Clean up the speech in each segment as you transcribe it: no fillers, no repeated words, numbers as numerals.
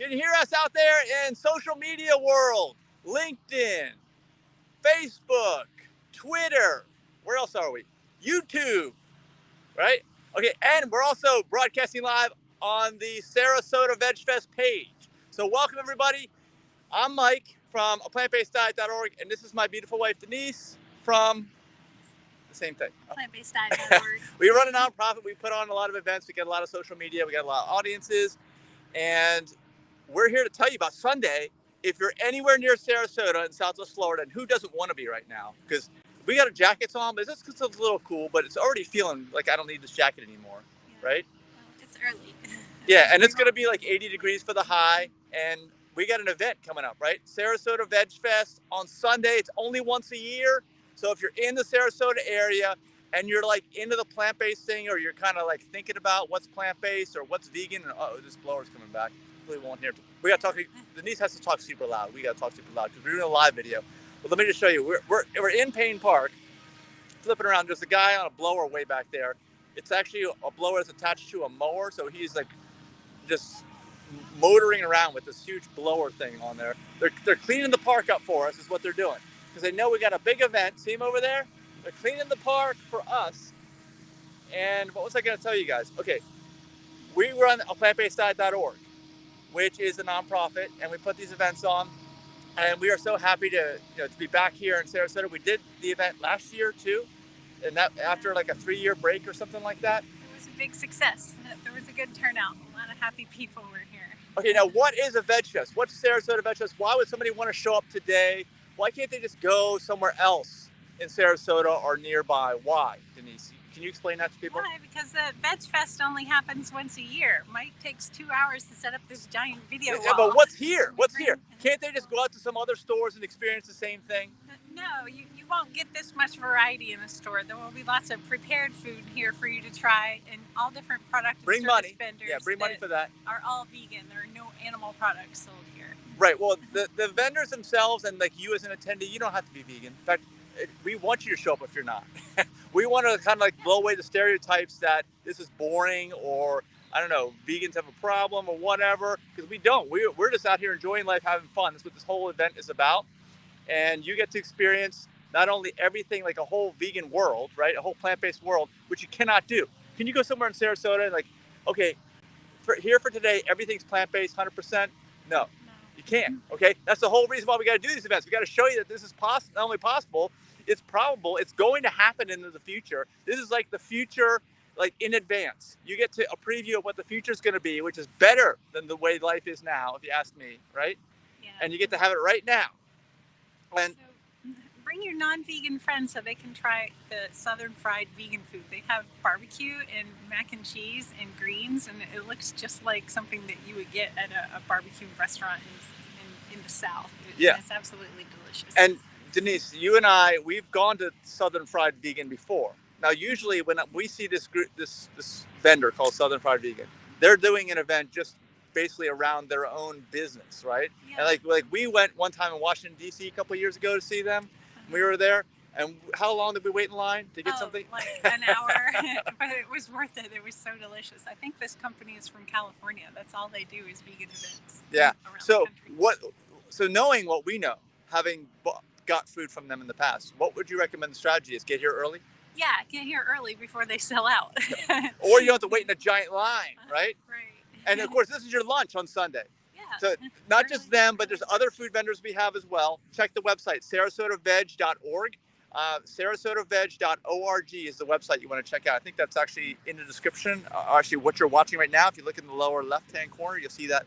You can hear us out there in social media world, LinkedIn, Facebook, Twitter. Where else are we? YouTube, right? Okay, and we're also broadcasting live on the Sarasota Veg Fest page. So welcome everybody. I'm Mike from aPlantBasedDiet.org, and this is my beautiful wife Denise from the same thing. aPlantBasedDiet.org. We run a nonprofit. We put on a lot of events. We get a lot of social media. We got a lot of audiences, and we're here to tell you about Sunday. If you're anywhere near Sarasota in Southwest Florida, and who doesn't want to be right now? Because we got our jackets on, but it's a little cool, but it's already feeling like I don't need this jacket anymore, right? Well, it's early. Yeah, and it's going to be like 80 degrees for the high, and we got an event coming up, right? Sarasota Veg Fest on Sunday. It's only once a year. So if you're in the Sarasota area and you're like into the plant-based thing, or you're kind of like thinking about what's plant-based or what's vegan, and this blower's coming back. Hopefully we won't hear. We got to talk. Denise has to talk super loud. We got to talk super loud because we're doing a live video. But let me just show you. We're in Payne Park, flipping around. There's a guy on a blower way back there. It's actually a blower that's attached to a mower, so he's like just motoring around with this huge blower thing on there. They're cleaning the park up for us is what they're doing, because they know we got a big event. See them over there? They're cleaning the park for us. And what was I going to tell you guys? Okay, we run aPlantBasedDiet.org, which is a nonprofit, and we put these events on, and we are so happy to be back here in Sarasota. We did the event last year too, and that after like a 3-year break or something like that. It was a big success. There was a good turnout. A lot of happy people were here. Okay, now what is a Veg Fest? What's Sarasota Veg Fest? Why would somebody want to show up today? Why can't they just go somewhere else in Sarasota or nearby? Why, Denise? Can you explain that to people? Why? Because the Veg Fest only happens once a year. Mike takes 2 hours to set up this giant video wall. But what's here? What's here? Can't they just go out to some other stores and experience the same thing? No, you won't get this much variety in the store. There will be lots of prepared food here for you to try, and all different product and bring service money. vendors. Yeah, bring money for that. Are all vegan. There are no animal products sold here. Right. Well, the vendors themselves and like you as an attendee, you don't have to be vegan. In fact, we want you to show up if you're not. We want to kind of like blow away the stereotypes that this is boring, or I don't know, vegans have a problem or whatever, because we don't. We're just out here enjoying life, having fun. That's what this whole event is about. And you get to experience not only everything, like a whole vegan world, right? A whole plant-based world, which you cannot do. Can you go somewhere in Sarasota and like, okay, for today, everything's plant-based 100%? No, you can't, okay? That's the whole reason why we got to do these events. We got to show you that this is not only possible, it's probable, it's going to happen into the future. This is like the future, like in advance. You get to a preview of what the future is going to be, which is better than the way life is now, if you ask me, right? Yeah. And you get to have it right now. And so bring your non-vegan friends so they can try the Southern fried vegan food. They have barbecue and mac and cheese and greens, and it looks just like something that you would get at a barbecue restaurant in the South. It's absolutely delicious. And Denise, you and I, we've gone to Southern Fried Vegan before. Now, usually when we see this vendor called Southern Fried Vegan, they're doing an event just basically around their own business, right? Yeah. And like we went one time in Washington, D.C. a couple of years ago to see them. We were there. And how long did we wait in line to get something? Like an hour, but it was worth it. It was so delicious. I think this company is from California. That's all they do is vegan events. Yeah. So So knowing what we know, having got food from them in the past, what would you recommend the strategy is? Get here early? Yeah, get here early before they sell out. Or you don't have to wait in a giant line, right? Right. And of course, this is your lunch on Sunday. Yeah. So not just them, but there's other food vendors we have as well. Check the website, SarasotaVeg.org. SarasotaVeg.org is the website you want to check out. I think that's actually in the description. Actually, what you're watching right now, if you look in the lower left-hand corner, you'll see that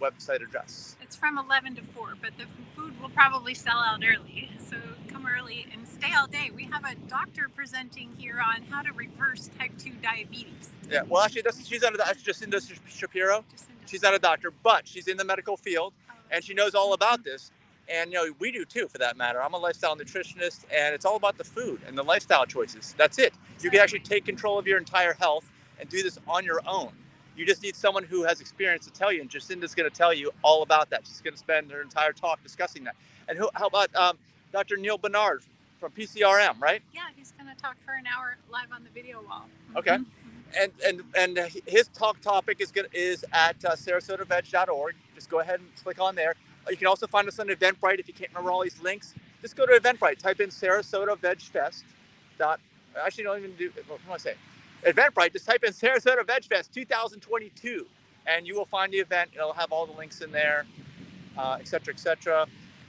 website address. It's from 11 to 4, but the food will probably sell out early. So come early and stay all day. We have a doctor presenting here on how to reverse type 2 diabetes. Yeah, well, actually, she's not Jacinda Shapiro. She's not a doctor, but she's in the medical field, and she knows all about this. And, we do too, for that matter. I'm a lifestyle nutritionist, and it's all about the food and the lifestyle choices. That's it. You can actually take control of your entire health and do this on your own. You just need someone who has experience to tell you, and Jacinda's going to tell you all about that. She's going to spend her entire talk discussing that. And how about Dr. Neil Bernard from PCRM, right? Yeah, he's going to talk for an hour live on the video wall. Okay. And his talk topic is at SarasotaVeg.org. Just go ahead and click on there. You can also find us on Eventbrite if you can't remember all these links. Just go to Eventbrite, type in Sarasota Veg Fest. Actually, don't even do. What do I say? Eventbrite. Just type in Sarasota Veg Fest 2022, and you will find the event. It'll have all the links in there, et cetera, et cetera.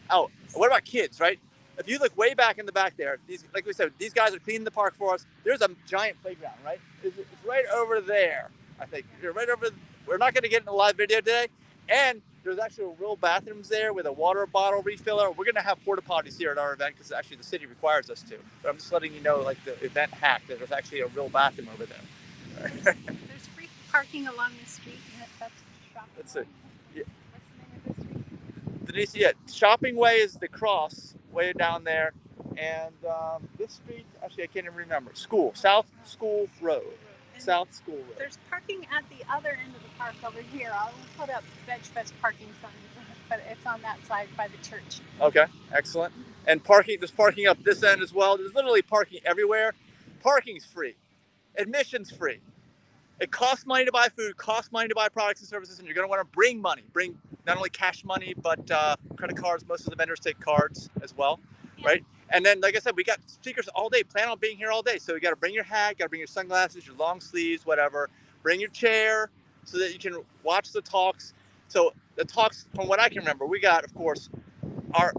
Oh, what about kids, right? If you look way back in the back there, like we said, these guys are cleaning the park for us. There's a giant playground, right? It's right over there, I think. You're right over. We're not going to get in a live video today. And there's actually real bathrooms there with a water bottle refiller. We're going to have porta potties here at our event because actually the city requires us to. But I'm just letting you know, like the event hack, that there's actually a real bathroom over there. There's free parking along the street. That's shopping. That's it. Yeah. What's the name of this street? Denise, yeah, Shopping Way is the cross way down there. And this street, actually, I can't even remember. South School Road. South School Road. There's parking at the other end of the park over here. I'll put up Veg Fest parking signs, but it's on that side by the church. Okay, excellent. And there's parking up this end as well. There's literally parking everywhere. Parking's free. Admission's free. It costs money to buy food, costs money to buy products and services, and you're going to want to bring money. Bring not only cash money, but credit cards. Most of the vendors take cards as well, right? And then, like I said, we got speakers all day. Plan on being here all day. So you got to bring your hat, got to bring your sunglasses, your long sleeves, whatever. Bring your chair so that you can watch the talks. So the talks, from what I can remember, we got, of course,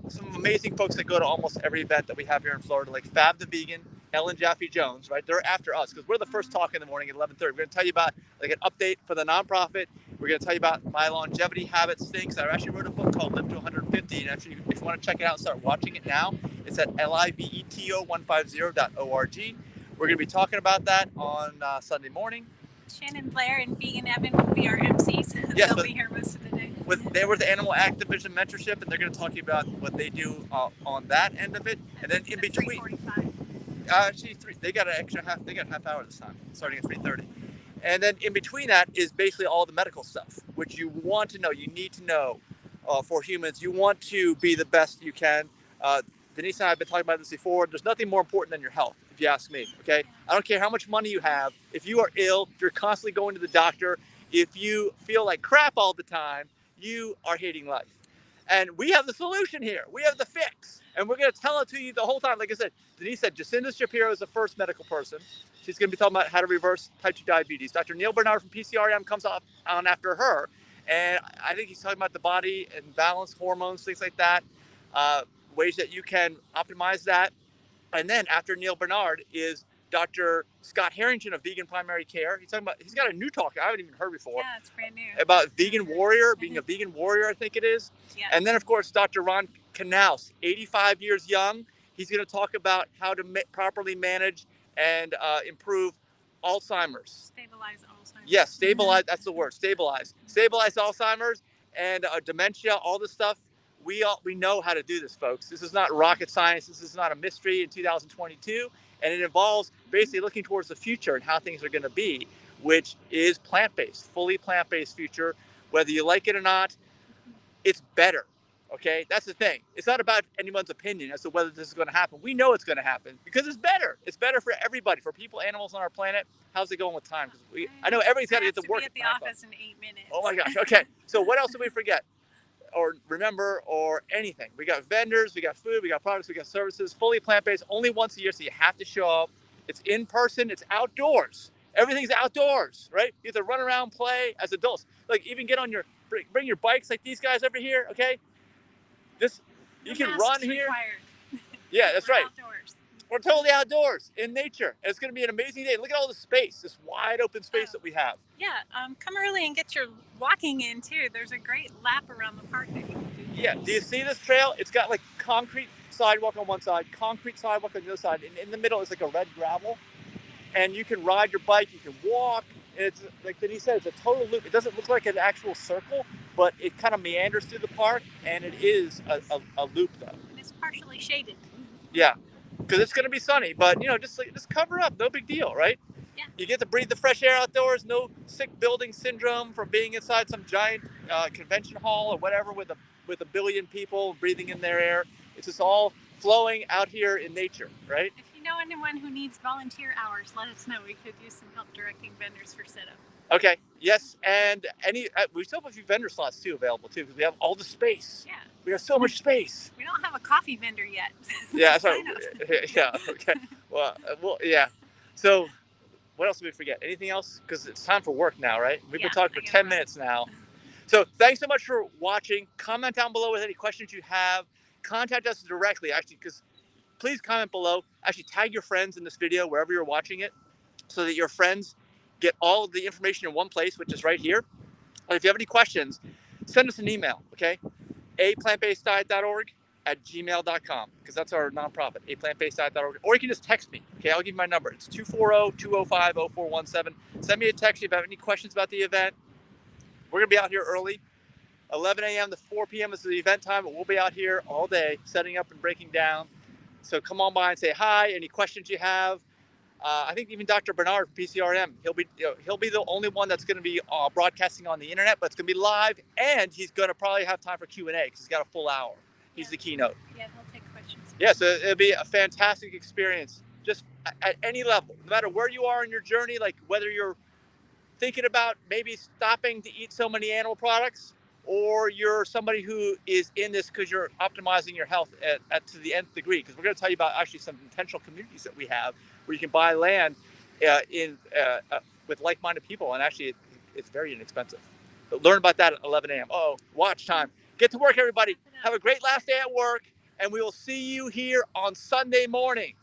some amazing folks that go to almost every event that we have here in Florida, like Fab the Vegan, Ellen Jaffe Jones, right? They're after us because we're the first talk in the morning at 11:30. We're going to tell you about like an update for the nonprofit. We're going to tell you about my longevity habits things. I actually wrote a book called Live to 150. And actually, if you want to check it out and start watching it now, it's at liveto150.org. We're going to be talking about that on Sunday morning. Shannon Blair and Vegan Evan will be our MCs. Yes, They'll be here most of the day. They were the Animal Activism Mentorship, and they're going to talk to you about what they do on that end of it. And then in between, 3:45. Actually, they got an extra half. They got a half hour this time, starting at 3:30. And then in between that is basically all the medical stuff, which you want to know. You need to know for humans. You want to be the best you can. Denise and I have been talking about this before. There's nothing more important than your health, if you ask me. Okay, I don't care how much money you have. If you are ill, if you're constantly going to the doctor, if you feel like crap all the time, you are hating life. And we have the solution here. We have the fix. And we're going to tell it to you the whole time. Like I said, Denise said, Jacinda Shapiro is the first medical person. She's going to be talking about how to reverse type 2 diabetes. Dr. Neil Bernard from PCRM comes on after her. And I think he's talking about the body and balance, hormones, things like that, ways that you can optimize that. And then after Neil Bernard is Dr. Scott Harrington of Vegan Primary Care. He's got a new talk I haven't even heard before. Yeah, it's brand new. About vegan warrior, being a vegan warrior, I think it is. Yeah. And then, of course, Dr. Ron Knaus, 85 years young. He's going to talk about how to properly manage and improve Alzheimer's. Stabilize Alzheimer's. Yes, stabilize. That's the word. Stabilize Alzheimer's and dementia. All this stuff. We know how to do this, folks. This is not rocket science. This is not a mystery in 2022. And it involves basically looking towards the future and how things are going to be, which is plant-based, fully plant-based future. Whether you like it or not, it's better. Okay, that's the thing. It's not about anyone's opinion as to whether this is going to happen. We know it's going to happen because it's better. It's better for everybody, for people, animals on our planet. How's it going with time? Because I know everybody's got to get to work. Be at the office in 8 minutes. Oh my gosh. Okay. So what else did we forget? Or remember, or anything. We got vendors, we got food, we got products, we got services, fully plant-based, only once a year, so you have to show up. It's in person, it's outdoors. Everything's outdoors, right? You have to run around, play as adults. Like even get on bring your bikes like these guys over here, okay? You can run here. Required. Yeah, that's right. Outdoors. We're totally outdoors in nature. And it's going to be an amazing day. Look at all the space, this wide open space that we have. Yeah, come early and get your walking in too. There's a great lap around the park that you can do. Yeah, do you see this trail? It's got like concrete sidewalk on one side, concrete sidewalk on the other side. And in the middle is like a red gravel. And you can ride your bike, you can walk. And it's like Denise said, it's a total loop. It doesn't look like an actual circle, but it kind of meanders through the park. And it is a loop though. And it's partially shaded. Yeah. Because it's going to be sunny, but just cover up, no big deal, right? Yeah. You get to breathe the fresh air outdoors, no sick building syndrome from being inside some giant convention hall or whatever with a billion people breathing in their air. It's just all flowing out here in nature, right? If you you know anyone who needs volunteer hours, let us know. We could use some help directing vendors for setup. Okay. Yes, and we still have a few vendor slots too available too because we have all the space. Yeah. We have so much space. We don't have a coffee vendor yet. Yeah. So yeah. Okay. Well. Yeah. So what else did we forget? Anything else? Because it's time for work now, right? We've been talking for 10 minutes now. So thanks so much for watching. Comment down below with any questions you have. Contact us directly, actually, because please comment below. Actually, tag your friends in this video wherever you're watching it so that your friends get all of the information in one place, which is right here. And if you have any questions, send us an email, okay? aPlantBasedDiet.org at gmail.com, because that's our nonprofit, aPlantBasedDiet.org. Or you can just text me, okay? I'll give you my number. It's 240-205-0417. Send me a text if you have any questions about the event. We're going to be out here early. 11 a.m. to 4 p.m. is the event time, but we'll be out here all day setting up and breaking down. So come on by and say hi. Any questions you have. I think even Dr. Bernard from PCRM, he'll be the only one that's going to be broadcasting on the internet, but it's going to be live, and he's going to probably have time for Q&A because he's got a full hour. He's the keynote. Yeah, he'll take questions. Yeah, so it'll be a fantastic experience, just at any level, no matter where you are in your journey, like whether you're thinking about maybe stopping to eat so many animal products, or you're somebody who is in this because you're optimizing your health to the nth degree. Because we're going to tell you about actually some intentional communities that we have where you can buy land with like-minded people, and actually it's very inexpensive. But learn about that at 11 a.m. Oh, watch time. Get to work, everybody. Have a great last day at work, and we will see you here on Sunday morning.